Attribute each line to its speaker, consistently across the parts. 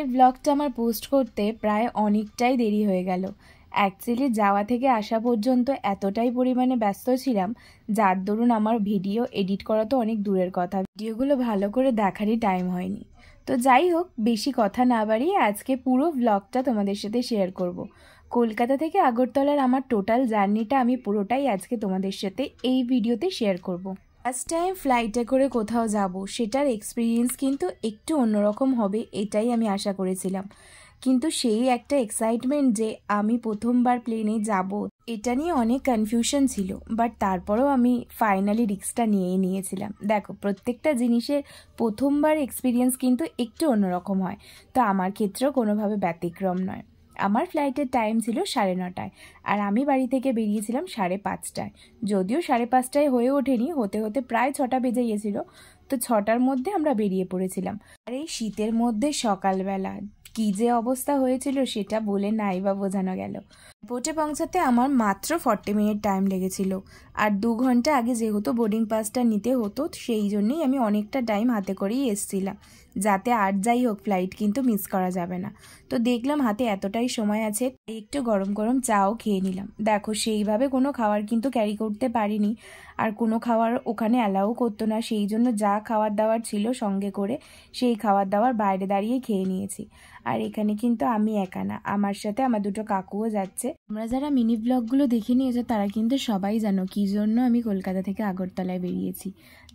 Speaker 1: দিনের ব্লগটা আমার পোস্ট করতে প্রায় অনেকটাই দেরি হয়ে গেল। অ্যাকচুয়ালি যাওয়া থেকে আসা পর্যন্ত এতটাই পরিমাণে ব্যস্ত ছিলাম যার দরুন আমার ভিডিও এডিট করা তো অনেক দূরের কথা, ভিডিওগুলো ভালো করে দেখারই টাইম হয়নি। তো যাই হোক, বেশি কথা না বাড়িয়ে আজকে পুরো ব্লগটা তোমাদের সাথে শেয়ার করব। কলকাতা থেকে আগরতলার আমার টোটাল জার্নিটা আমি পুরোটাই আজকে তোমাদের সাথে এই ভিডিওতে শেয়ার করব। ফার্স্ট টাইম ফ্লাইটে করে কোথাও যাব, সেটার এক্সপিরিয়েন্স কিন্তু একটু অন্যরকম হবে এটাই আমি আশা করেছিলাম। কিন্তু সেই একটা এক্সাইটমেন্ট যে আমি প্রথমবার প্লেনে যাব, এটা নিয়ে অনেক কনফিউশন ছিল, বাট তারপরেও আমি ফাইনালি রিস্কটা নিয়েই নিয়েছিলাম। দেখো, প্রত্যেকটা জিনিসের প্রথমবার এক্সপিরিয়েন্স কিন্তু একটু অন্যরকম হয়, তো আমার ক্ষেত্রেও কোনোভাবে ব্যতিক্রম নয়। আমার ফ্লাইটের টাইম ছিল 9:30, আর আমি বাড়ি থেকে বেরিয়েছিলাম 5:30। যদিও 5:30 হয়ে ওঠেনি, হতে হতে প্রায় 6টা বেজে গিয়েছিল। তো 6টার মধ্যে আমরা বেরিয়ে পড়েছিলাম। আর এই শীতের মধ্যে সকালবেলা কি যে অবস্থা হয়েছিল সেটা বলে নাই বা বোঝানো গেল। এয়ারপোর্টে পৌঁছাতে আমার মাত্র 40 মিনিট টাইম লেগেছিল, আর 2 ঘন্টা আগে যেহেতু বোর্ডিং পাসটা নিতে হতো, সেই জন্যই আমি অনেকটা টাইম হাতে করেই এসেছিলাম, যাতে আর যাই হোক ফ্লাইট কিন্তু মিস করা যাবে না। তো দেখলাম হাতে এতটাই সময় আছে, একটু গরম গরম চাও খেয়ে নিলাম। দেখো, সেইভাবে কোনো খাবার কিন্তু ক্যারি করতে পারিনি, আর কোনো খাবার ওখানে অ্যালাউ করতো না, সেই জন্য যা খাবার দাবার ছিল সঙ্গে করে সেই খাবার দাবার বাইরে দাঁড়িয়ে খেয়ে নিয়েছি। আর এখানে কিন্তু আমি একা না, আমার সাথে আমার 2টো কাকুও যাচ্ছে। আমরা যারা মিনি ব্লগগুলো দেখে নিয়েছে তারা কিন্তু সবাই জানো কী জন্য আমি কলকাতা থেকে আগরতলায় বেরিয়েছি।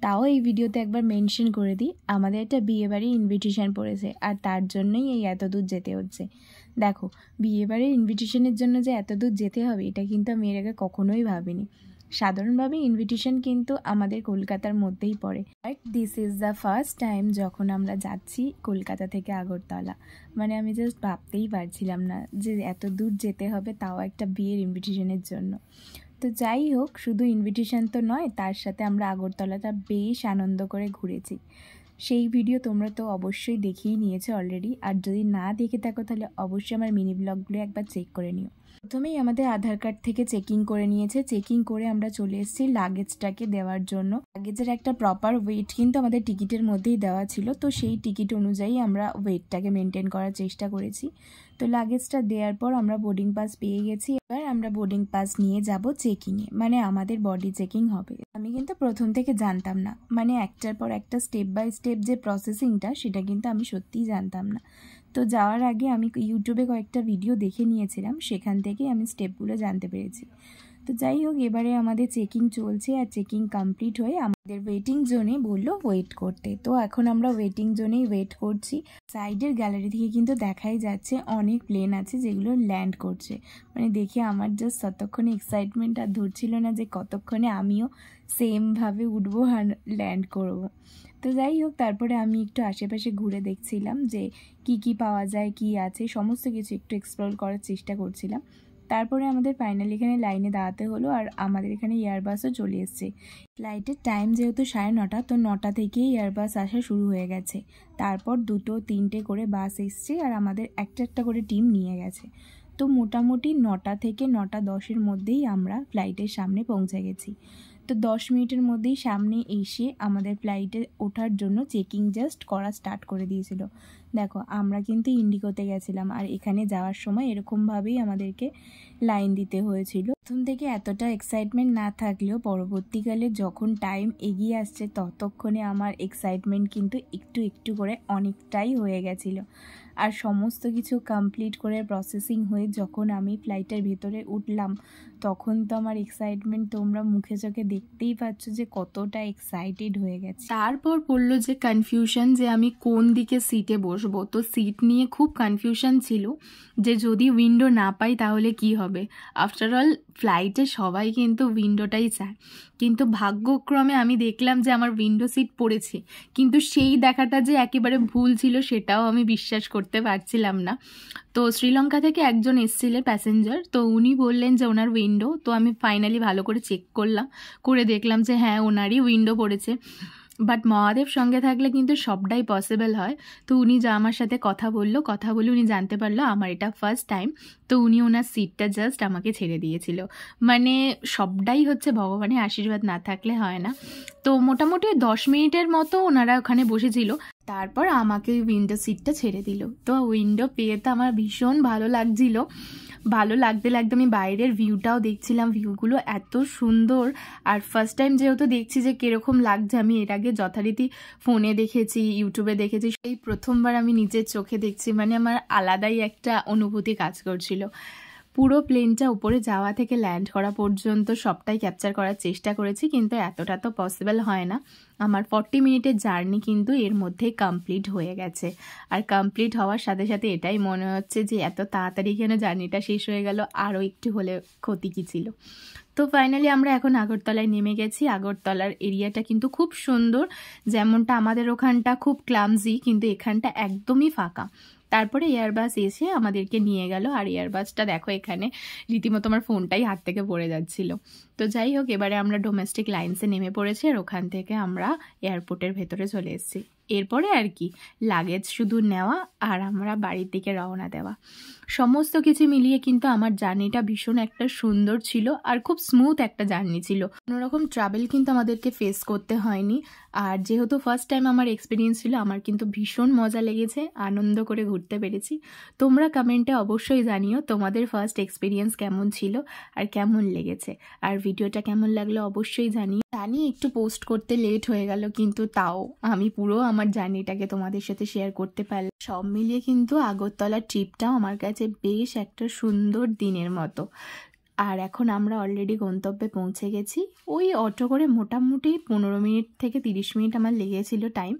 Speaker 1: তাও এই ভিডিওতে একবার মেনশন করে দিই, আমাদের একটা বিয়েবাড়ির ইনভিটেশন পড়েছে, আর তার জন্যই এই এত দূর যেতে হচ্ছে। দেখো, বিয়েবাড়ির ইনভিটেশনের জন্য যে এত দূর যেতে হবে এটা কিন্তু আমি এর আগে কখনোই ভাবিনি। সাধারণভাবে ইনভিটেশন কিন্তু আমাদের কলকাতার মধ্যেই পড়ে, but this is the first time যখন আমরা যাচ্ছি কলকাতা থেকে আগরতলা। মানে আমি জাস্ট ভাবতেই পারছিলাম না যে এত দূর যেতে হবে, তাও একটা বিয়ের ইনভিটেশনের জন্য। তো যাই হোক, শুধু ইনভিটেশন তো নয়, তার সাথে আমরা আগরতলাটা বেশ আনন্দ করে ঘুরেছি। সেই ভিডিও তোমরা তো অবশ্যই দেখেই নিয়েছো অলরেডি, আর যদি না দেখে থাকো তাহলে অবশ্যই আমার মিনি ব্লগগুলো একবার চেক করে নিও। প্রথমেই আমাদের আধার কার্ড থেকে চেকিং করে নিয়েছে, চেকিং করে আমরা চলে এসেছি লাগেজটাকে দেওয়ার জন্য। লাগেজের একটা প্রপার ওয়েট কিন্তু আমাদের টিকিটের মধ্যেই দেওয়া ছিল, তো সেই টিকিট অনুযায়ী আমরা ওয়েটটাকে মেনটেন করার চেষ্টা করেছি। তো লাগেজটা দেওয়ার পর আমরা বোর্ডিং পাস পেয়ে গেছি। এবার আমরা বোর্ডিং পাস নিয়ে যাব চেকিংয়ে, মানে আমাদের বডি চেকিং হবে। আমি কিন্তু প্রথম থেকে জানতাম না, মানে একটার পর একটা স্টেপ বাই স্টেপ যে প্রসেসিংটা সেটা কিন্তু আমি সত্যিই জানতাম না। তো যাওয়ার আগে আমি ইউটিউবে কয়েকটা ভিডিও দেখে নিয়েছিলাম, সেখান থেকেই আমি স্টেপগুলো জানতে পেরেছি। তো যাই হোক, এবারে আমাদের চেকিং চলছে, আর চেকিং কমপ্লিট হয়ে আমাদের ওয়েটিং জোনে বললো ওয়েট করতে। তো এখন আমরা ওয়েটিং জোনেই ওয়েট করছি। সাইডের গ্যালারি থেকে কিন্তু দেখাই যাচ্ছে অনেক প্লেন আছে যেগুলো ল্যান্ড করছে। মানে দেখে আমার জাস্ট ততক্ষণে এক্সাইটমেন্ট আর ধরছিল না যে কতক্ষণে আমিও সেমভাবে উঠবো আর ল্যান্ড করব। তো যাই হোক, তারপরে আমি একটু আশেপাশে ঘুরে দেখছিলাম যে কি কি পাওয়া যায়, কি আছে, সমস্ত কিছু একটু এক্সপ্লোর করার চেষ্টা করছিলাম। তারপরে আমাদের ফাইনালি এখানে লাইনে দাঁড়াতে হলো, আর আমাদের এখানে এয়ারবাসও চলে এসছে। ফ্লাইটের টাইম যেহেতু 9:30, তো 9টা থেকেই এয়ারবাস আসা শুরু হয়ে গেছে। তারপর 2টো 3টে করে বাস এসছে, আর আমাদের একটা একটা করে টিম নিয়ে গেছে। তো মোটামুটি 9টা থেকে 9:10-এর মধ্যেই আমরা ফ্লাইটের সামনে পৌঁছে গেছি। তো 10 মিনিটের মধ্যেই সামনে এসে আমাদের ফ্লাইটে ওঠার জন্য চেকিং জাস্ট করা স্টার্ট করে দিয়েছিল। দেখো, আমরা কিন্তু ইন্ডিগোতে গেছিলাম, আর এখানে যাওয়ার সময় এরকমভাবেই আমাদেরকে লাইন দিতে হয়েছিল। প্রথম থেকে এতটা এক্সাইটমেন্ট না থাকলেও পরবর্তীকালে যখন টাইম এগিয়ে আসছে ততক্ষণে আমার এক্সাইটমেন্ট কিন্তু একটু একটু করে অনেকটাই হয়ে গেছিলো। আর সমস্ত কিছু কমপ্লিট করে প্রসেসিং হয়ে যখন আমি ফ্লাইটের ভেতরে উঠলাম, তখন তো আমার এক্সাইটমেন্ট তোমরা মুখে চোখে দেখতেই পাচ্ছ যে কতটা এক্সাইটেড হয়ে গেছে। তারপর পড়লো যে কনফিউশন, যে আমি কোন দিকে সিটে বসবো। তো সিট নিয়ে খুব কনফিউশন ছিল যে যদি উইন্ডো না পাই তাহলে কি হবে। আফটার অল ফ্লাইটে সবাই কিন্তু উইন্ডোটাই চায়, কিন্তু ভাগ্যক্রমে আমি দেখলাম যে আমার উইন্ডো সিট পড়েছে, কিন্তু সেই দেখাটা যে একেবারে ভুল ছিল সেটাও আমি বিশ্বাস করতে পারছিলাম না। তো শ্রীলঙ্কা থেকে একজন এসেছিলেন প্যাসেঞ্জার, তো উনি বললেন যে ওনার উইন্ডো। তো আমি ফাইনালি ভালো করে চেক করলাম, করে দেখলাম যে হ্যাঁ, ওনারই উইন্ডো পড়েছে। বাট মহাদেব সঙ্গে থাকলে কিন্তু সবটাই পসিবল হয়। তো উনি যা আমার সাথে কথা বলে উনি জানতে পারলো আমার এটা ফার্স্ট টাইম। তো উনি ওনার সিটটা জাস্ট আমাকে ছেড়ে দিয়েছিল। মানে সবটাই হচ্ছে ভগবানের আশীর্বাদ, না থাকলে হয় না। তো মোটামুটি 10 মিনিটের মতো ওনারা ওখানে বসেছিল, তারপর আমাকে উইন্ডো সিটটা ছেড়ে দিল। তো উইন্ডো পেয়ে তো আমার ভীষণ ভালো লাগছিল। ভালো লাগতে লাগতে আমি বাইরের ভিউটাও দেখছিলাম, ভিউগুলো এত সুন্দর। আর ফার্স্ট টাইম যেহেতু দেখছি যে কীরকম লাগছে, আমি এর আগে যথারীতি ফোনে দেখেছি, ইউটিউবে দেখেছি, এই প্রথমবার আমি নিজের চোখে দেখছি। মানে আমার আলাদাই একটা অনুভূতি কাজ করছিল। পুরো প্লেনটা উপরে যাওয়া থেকে ল্যান্ড করা পর্যন্ত সবটাই ক্যাপচার করার চেষ্টা করেছি, কিন্তু এতটা তো পসিবল হয় না। আমার 40 মিনিটের জার্নি কিন্তু এর মধ্যেই কমপ্লিট হয়ে গেছে। আর কমপ্লিট হওয়ার সাথে সাথে এটাই মনে হচ্ছে যে এত তাড়াতাড়ি কেন জার্নিটা শেষ হয়ে গেল, আরও একটু হলে ক্ষতি কী ছিল। তো ফাইনালি আমরা এখন আগরতলায় নেমে গেছি। আগরতলার এরিয়াটা কিন্তু খুব সুন্দর, যেমনটা আমাদের ওখানটা খুব ক্লামজি, কিন্তু এখানটা একদমই ফাঁকা। তারপরে এয়ারবাস এসে আমাদেরকে নিয়ে গেল। আর এয়ারবাসটা দেখো এখানে রীতিমতো আমার ফোনটাই হাত থেকে পড়ে যাচ্ছিল। তো যাই হোক, এবারে আমরা ডোমেস্টিক লাইন্সে নেমে পড়েছি, আর ওখান থেকে আমরা এয়ারপোর্টের ভেতরে চলে এসেছি। এরপরে আর কি, লাগেজ শুধু নেওয়া আর আমরা বাড়ির দিকে রওনা দেওয়া। সমস্ত কিছু মিলিয়ে কিন্তু আমার জার্নিটা ভীষণ একটা সুন্দর ছিল, আর খুব স্মুথ একটা জার্নি ছিল। কোনোরকম ট্রাভেল কিন্তু আমাদেরকে ফেস করতে হয়নি। আর যেহেতু ফার্স্ট টাইম আমার এক্সপিরিয়েন্স ছিল, আমার কিন্তু ভীষণ মজা লেগেছে, আনন্দ করে ঘুরতে পেরেছি। তোমরা কমেন্টে অবশ্যই জানিও তোমাদের ফার্স্ট এক্সপিরিয়েন্স কেমন ছিল আর কেমন লেগেছে। আর ভিডিওটা কেমন লাগলো অবশ্যই জানি একটু পোস্ট করতে লেট হয়ে গেল, কিন্তু তাও আমি পুরো আমার জার্নিটাকে তোমাদের সাথে শেয়ার করতে পারলাম। সব মিলিয়ে কিন্তু আগরতলার ট্রিপটাও আমার কাছে বেশ একটা সুন্দর দিনের মতো। আর এখন আমরা অলরেডি গন্তব্যে পৌঁছে গেছি। ওই অটো করে মোটামুটি 15 মিনিট থেকে 30 মিনিট আমার লেগেছিল টাইম।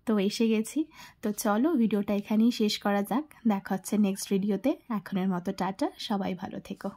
Speaker 1: তো এসে গেছি। তো চলো ভিডিওটা এখানেই শেষ করা যাক। দেখা হচ্ছে নেক্সট ভিডিওতে। এখনের মতো টাটা, সবাই ভালো থেকো।